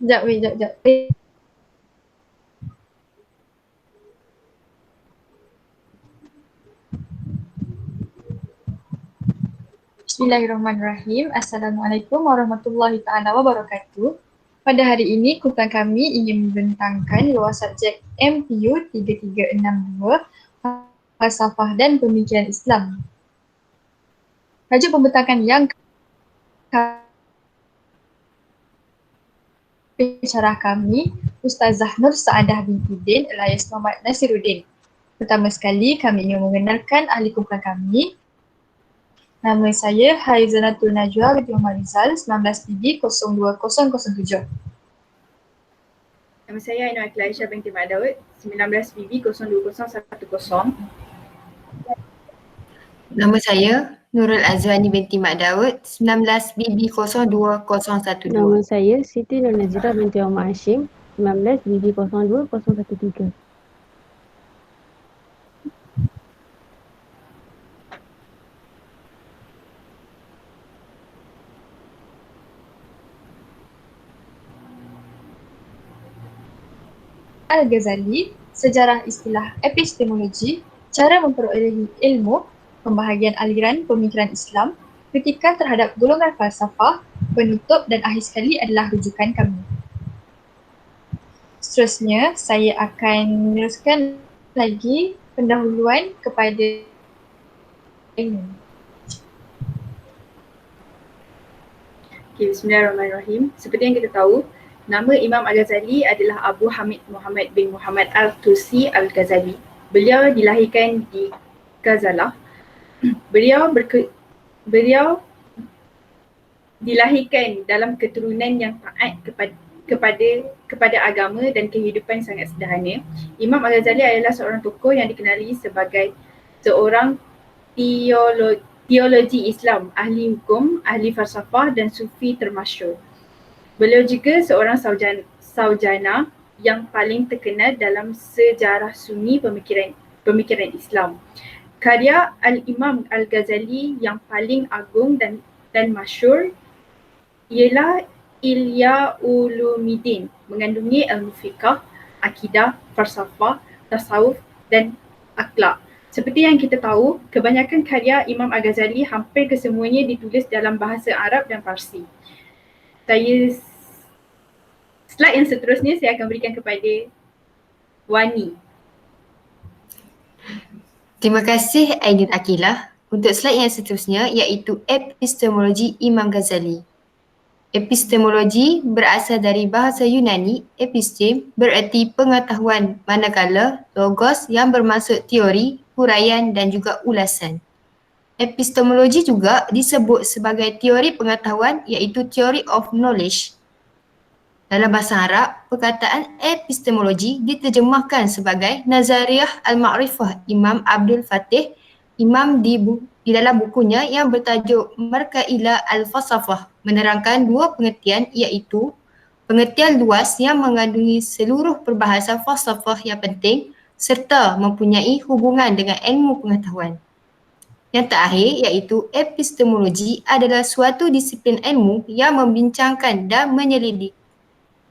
Sekejap weh, sekejap. Bismillahirrahmanirrahim. Assalamualaikum warahmatullahi taala wabarakatuh. Pada hari ini, kumpulan kami ingin membentangkan luar subjek MPU 3362 Falsafah dan Pemikiran Islam. Tajuk pembentakan yang pensyarah kami, Ustazah Nur Saadah binti Din alias Muhammad Nasiruddin. Pertama sekali, kami ingin mengenalkan ahli kumpulan kami. Nama saya Haizanatul Najwa binti Muhammad Rizal, 19PB 02007. Nama saya Ainul Akila Aisyah binti Mak Daud, 19BB 02010. Nama saya Nurul Azwani binti Mak Daud, 19BB 02012. Nama saya Siti Nur Nazira binti Muhammad Hashim, 19BB 02013. Al-Ghazali, Sejarah Istilah Epistemologi, Cara Memperolehi Ilmu, Pembahagian Aliran Pemikiran Islam, Kritikan Terhadap Golongan Falsafah, Penutup dan akhir sekali adalah rujukan kami. Seterusnya, saya akan meneruskan lagi pendahuluan kepada ilmu. Bismillahirrahmanirrahim. Seperti yang kita tahu, nama Imam Al-Ghazali adalah Abu Hamid Muhammad bin Muhammad Al-Tusi Al-Ghazali. Beliau dilahirkan di Ghazalah. Beliau dilahirkan dalam keturunan yang taat kepada agama dan kehidupan sangat sederhana. Imam Al-Ghazali adalah seorang tokoh yang dikenali sebagai seorang teologi Islam, ahli hukum, ahli falsafah dan sufi termasyhur. Beliau juga seorang sarjana yang paling terkenal dalam sejarah Sunni pemikiran Islam. Karya Al-Imam Al-Ghazali yang paling agung dan masyhur ialah Ihya Ulumuddin, mengandungi ilmu fiqh, akidah, falsafah, tasawuf dan akhlak. Seperti yang kita tahu, kebanyakan karya Imam Al-Ghazali hampir kesemuanya ditulis dalam bahasa Arab dan Parsi. Slide yang seterusnya saya akan berikan kepada Wani. Terima kasih Ainul Akilah. Untuk slide yang seterusnya iaitu epistemologi Imam Ghazali. Epistemologi berasal dari bahasa Yunani, epistem bererti pengetahuan, manakala logos yang bermaksud teori, huraian dan juga ulasan. Epistemologi juga disebut sebagai teori pengetahuan iaitu theory of knowledge. Dalam bahasa Arab, perkataan epistemologi diterjemahkan sebagai Nazariyah Al-Ma'rifah Imam Abdul Fatih Imam di dalam bukunya yang bertajuk Markailah Al-Falsafah menerangkan dua pengertian iaitu pengertian luas yang mengandungi seluruh perbahasan falsafah yang penting serta mempunyai hubungan dengan ilmu pengetahuan. Yang terakhir iaitu epistemologi adalah suatu disiplin ilmu yang membincangkan dan menyelidik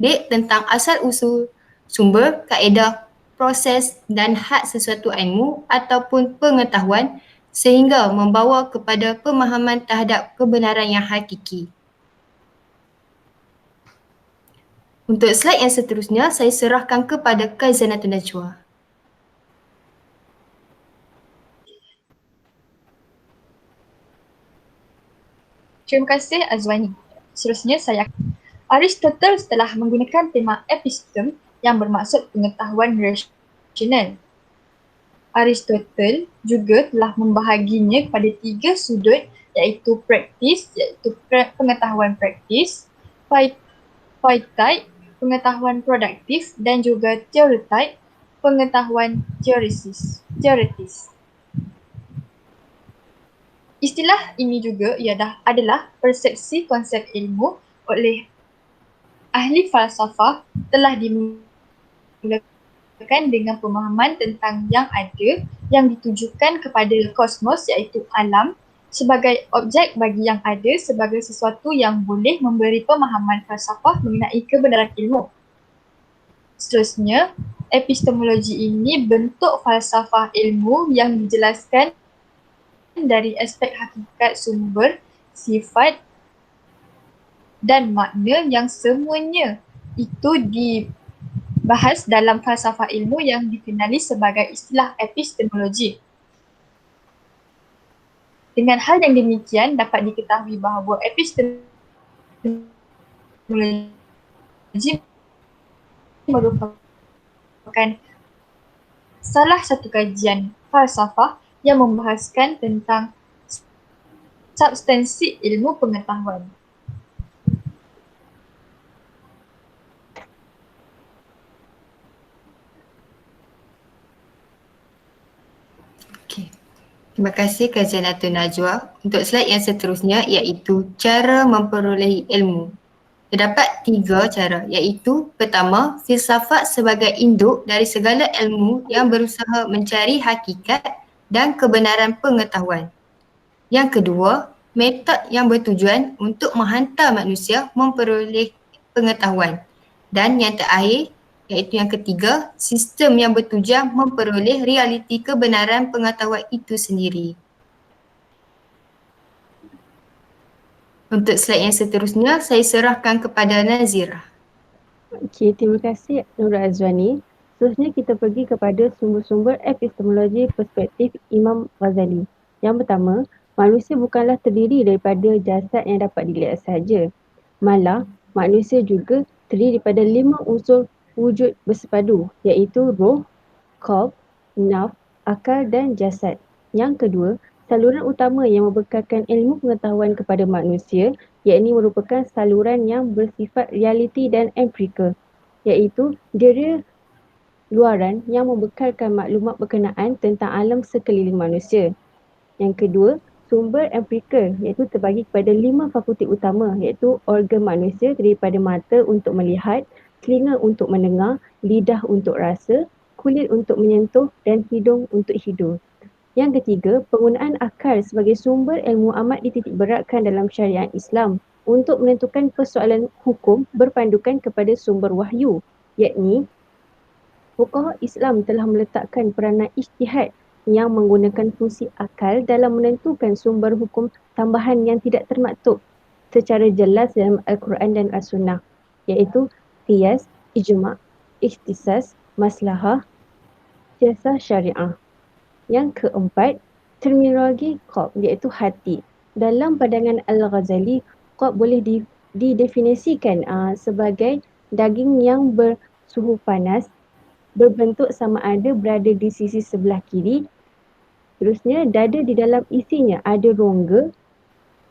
tentang asal-usul, sumber, kaedah, proses dan hak sesuatu ilmu ataupun pengetahuan sehingga membawa kepada pemahaman terhadap kebenaran yang hakiki. Untuk slide yang seterusnya, saya serahkan kepada Haizanatul Najwa. Terima kasih Azwani. Seterusnya saya Aristoteles telah menggunakan tema epistem yang bermaksud pengetahuan rasional. Aristoteles juga telah membahaginya kepada tiga sudut iaitu praktis, iaitu pengetahuan praktis, physics, pengetahuan produktif dan juga teoretik, pengetahuan teoritis. Istilah ini juga adalah persepsi konsep ilmu oleh ahli falsafah telah dimulakan dengan pemahaman tentang yang ada yang ditujukan kepada kosmos iaitu alam sebagai objek bagi yang ada sebagai sesuatu yang boleh memberi pemahaman falsafah mengenai kebenaran ilmu. Seterusnya, epistemologi ini bentuk falsafah ilmu yang dijelaskan dari aspek hakikat sumber, sifat dan makna yang semuanya itu dibahas dalam falsafah ilmu yang dikenali sebagai istilah epistemologi. Dengan hal yang demikian dapat diketahui bahawa epistemologi merupakan salah satu kajian falsafah yang membahaskan tentang substansi ilmu pengetahuan. Terima kasih kajian Dato' Najwa. Untuk slide yang seterusnya iaitu cara memperolehi ilmu. Terdapat 3 cara iaitu pertama, filsafat sebagai induk dari segala ilmu yang berusaha mencari hakikat dan kebenaran pengetahuan. Yang kedua, metod yang bertujuan untuk menghantar manusia memperoleh pengetahuan. Dan yang terakhir, iaitu yang ketiga, sistem yang bertujuan memperoleh realiti kebenaran pengetahuan itu sendiri. Untuk slide yang seterusnya, saya serahkan kepada Nazirah. Okey, terima kasih Nurul Azwani. Seterusnya kita pergi kepada sumber-sumber epistemologi perspektif Imam Ghazali. Yang pertama, manusia bukanlah terdiri daripada jasad yang dapat dilihat sahaja. Malah, manusia juga terdiri daripada 5 unsur wujud bersepadu iaitu roh, qalb, nafs, akal dan jasad. Yang kedua, saluran utama yang membekalkan ilmu pengetahuan kepada manusia iaitu merupakan saluran yang bersifat realiti dan empirikal iaitu diri luaran yang membekalkan maklumat berkenaan tentang alam sekeliling manusia. Yang kedua, sumber empirikal iaitu terbagi kepada 5 fakulti utama iaitu organ manusia daripada mata untuk melihat, telinga untuk mendengar, lidah untuk rasa, kulit untuk menyentuh dan hidung untuk hidur. Yang ketiga, penggunaan akal sebagai sumber ilmu amat dititik beratkan dalam syariat Islam untuk menentukan persoalan hukum berpandukan kepada sumber wahyu, yakni fuqaha Islam telah meletakkan peranan ijtihad yang menggunakan fungsi akal dalam menentukan sumber hukum tambahan yang tidak termaktub secara jelas dalam Al-Quran dan As-Sunnah, iaitu qiyas, ijma', ikhtisas, maslahah, siasah syariah. Yang keempat, terminologi qalb iaitu hati. Dalam pandangan Al-Ghazali, qalb boleh didefinisikan sebagai daging yang bersuhu panas, berbentuk sama ada berada di sisi sebelah kiri. Terusnya, dada di dalam isinya ada rongga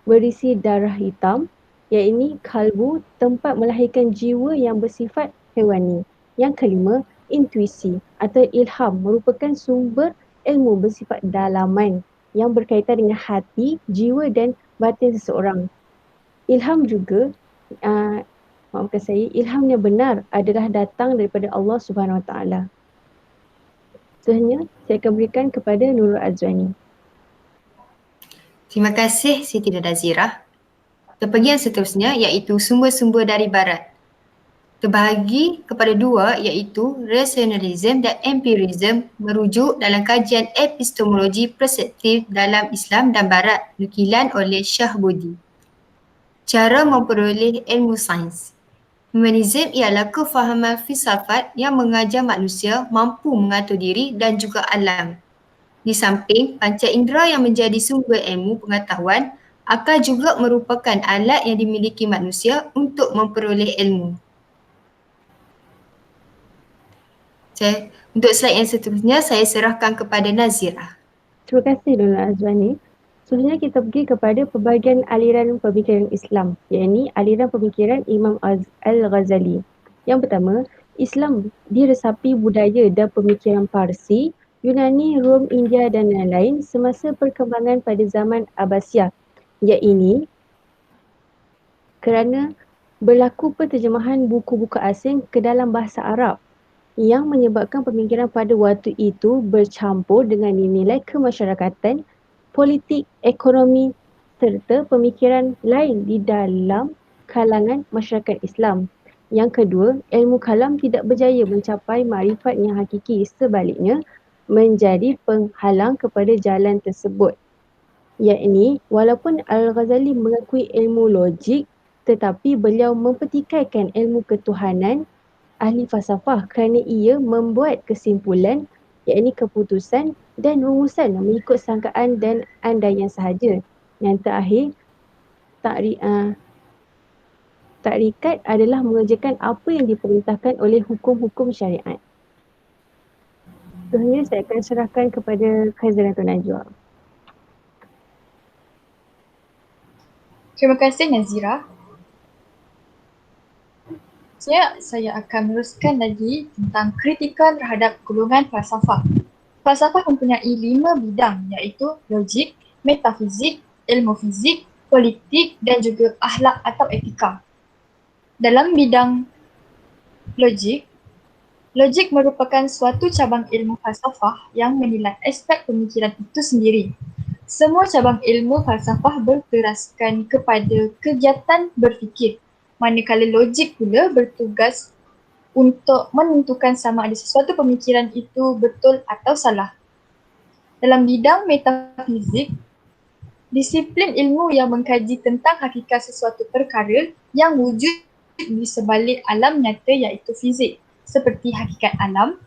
berisi darah hitam, iaitu kalbu, tempat melahirkan jiwa yang bersifat hewani. Yang kelima, intuisi atau ilham merupakan sumber ilmu bersifat dalaman yang berkaitan dengan hati, jiwa dan batin seseorang. Ilham juga, maafkan saya, ilham yang benar adalah datang daripada Allah Subhanahu Wa Taala. Seterusnya, saya akan berikan kepada Nurul Azwani. Terima kasih Siti Nazirah. Terpergi yang seterusnya iaitu sumber-sumber dari barat. Terbahagi kepada 2 iaitu rasionalisme dan empirisme merujuk dalam kajian epistemologi perspektif dalam Islam dan Barat nukilan oleh Shah Budi. Cara memperoleh ilmu sains. Humanisme ialah kefahaman filsafat yang mengajar manusia mampu mengatur diri dan juga alam. Di samping panca indera yang menjadi sumber ilmu pengetahuan, akal juga merupakan alat yang dimiliki manusia untuk memperoleh ilmu. Untuk slide yang seterusnya, saya serahkan kepada Nazirah. Terima kasih Nurul Azwani. Seterusnya kita pergi kepada pelbagai aliran pemikiran Islam, iaitu aliran pemikiran Imam Al-Ghazali. Yang pertama, Islam diresapi budaya dan pemikiran Parsi, Yunani, Rom, India dan lain-lain semasa perkembangan pada zaman Abbasiyah, iaitu kerana berlaku penterjemahan buku-buku asing ke dalam bahasa Arab yang menyebabkan pemikiran pada waktu itu bercampur dengan nilai kemasyarakatan, politik, ekonomi serta pemikiran lain di dalam kalangan masyarakat Islam. Yang kedua, ilmu kalam tidak berjaya mencapai makrifat yang hakiki, sebaliknya menjadi penghalang kepada jalan tersebut. Yakni, walaupun Al-Ghazali mengakui ilmu logik, tetapi beliau mempertikaikan ilmu ketuhanan ahli falsafah kerana ia membuat kesimpulan, yakni keputusan dan rumusan mengikut sangkaan dan andaian sahaja. Yang terakhir, takrikat adalah mengerjakan apa yang diperintahkan oleh hukum-hukum syariat. Seterusnya saya akan serahkan kepada Khazanatun Najwa. Terima kasih Nazira. Saya akan meneruskan lagi tentang kritikan terhadap golongan falsafah. Falsafah mempunyai 5 bidang iaitu logik, metafizik, ilmu fizik, politik dan juga akhlak atau etika. Dalam bidang logik merupakan suatu cabang ilmu falsafah yang menilai aspek pemikiran itu sendiri. Semua cabang ilmu falsafah berteraskan kepada kegiatan berfikir, manakala logik pula bertugas untuk menentukan sama ada sesuatu pemikiran itu betul atau salah. Dalam bidang metafizik, disiplin ilmu yang mengkaji tentang hakikat sesuatu perkara yang wujud di sebalik alam nyata iaitu fizik, seperti hakikat alam,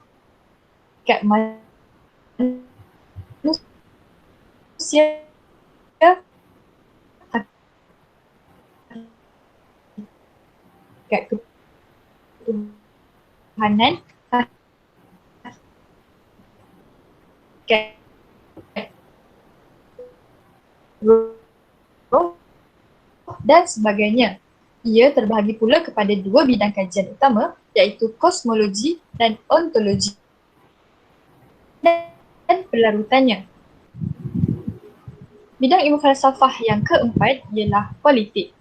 hakikat manusia, hakikat ketuhanan, hakikat roh dan sebagainya. Ia terbahagi pula kepada 2 bidang kajian utama iaitu kosmologi dan ontologi dan berlarutannya. Bidang ilmu falsafah yang keempat ialah politik.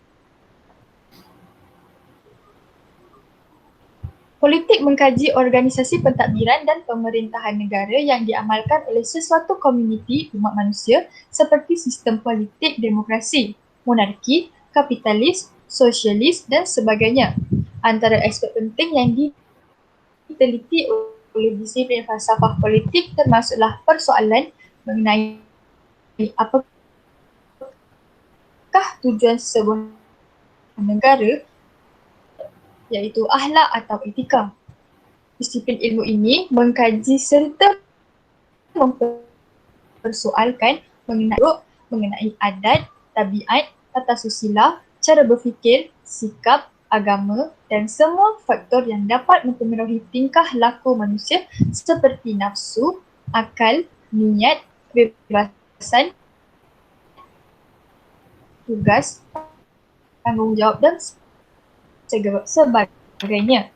Politik mengkaji organisasi pentadbiran dan pemerintahan negara yang diamalkan oleh sesuatu komuniti umat manusia seperti sistem politik demokrasi, monarki, kapitalis, sosialis dan sebagainya. Antara aspek penting yang diteliti oleh disiplin falsafah politik termasuklah persoalan mengenai apakah tujuan sebuah negara iaitu akhlak atau etika. Disiplin ilmu ini mengkaji serta mempersoalkan mengenai adat, tabiat, tata susila, cara berfikir, sikap, agama dan semua faktor yang dapat mempengaruhi tingkah laku manusia seperti nafsu, akal, niat, kebebasan, tugas, tanggungjawab dan sebagainya.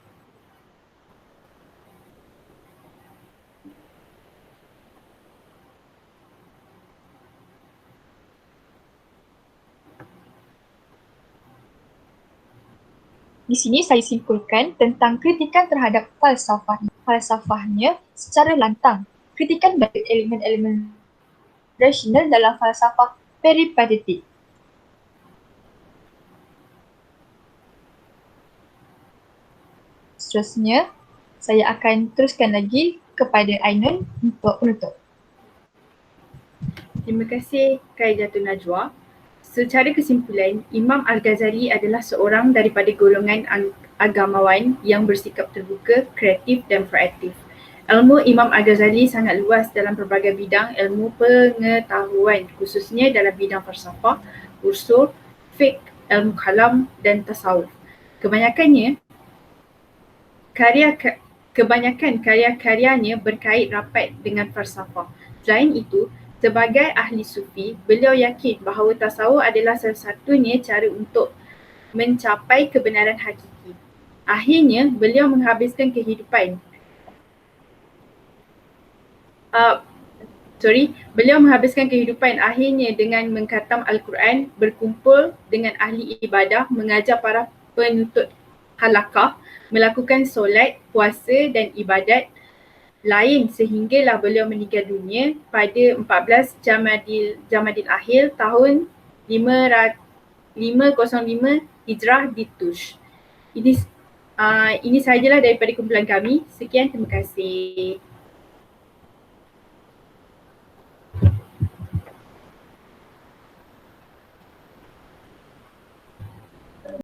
Di sini saya simpulkan tentang kritikan terhadap falsafahnya secara lantang. Kritikan bagi elemen-elemen rasional dalam falsafah peripatetik. Seterusnya, saya akan teruskan lagi kepada Ainun untuk penutup. Terima kasih Khairatun Najwa. Secara kesimpulan, Imam Al-Ghazali adalah seorang daripada golongan agamawan yang bersikap terbuka, kreatif dan proaktif. Ilmu Imam Al-Ghazali sangat luas dalam pelbagai bidang ilmu pengetahuan, khususnya dalam bidang falsafah, usul, fiqh, ilmu kalam dan tasawuf. Kebanyakan karya-karyanya berkait rapat dengan falsafah. Selain itu, sebagai ahli sufi, beliau yakin bahawa tasawuf adalah salah satunya cara untuk mencapai kebenaran hakiki. Akhirnya, beliau menghabiskan kehidupan akhirnya dengan mengkhatam Al-Quran, berkumpul dengan ahli ibadah, mengajar para penuntut halaqah, melakukan solat, puasa dan ibadat lain sehinggalah beliau meninggal dunia pada 14 Jamadil Akhir tahun 505 Hijrah di Tush. Ini sahajalah daripada kumpulan kami. Sekian, terima kasih.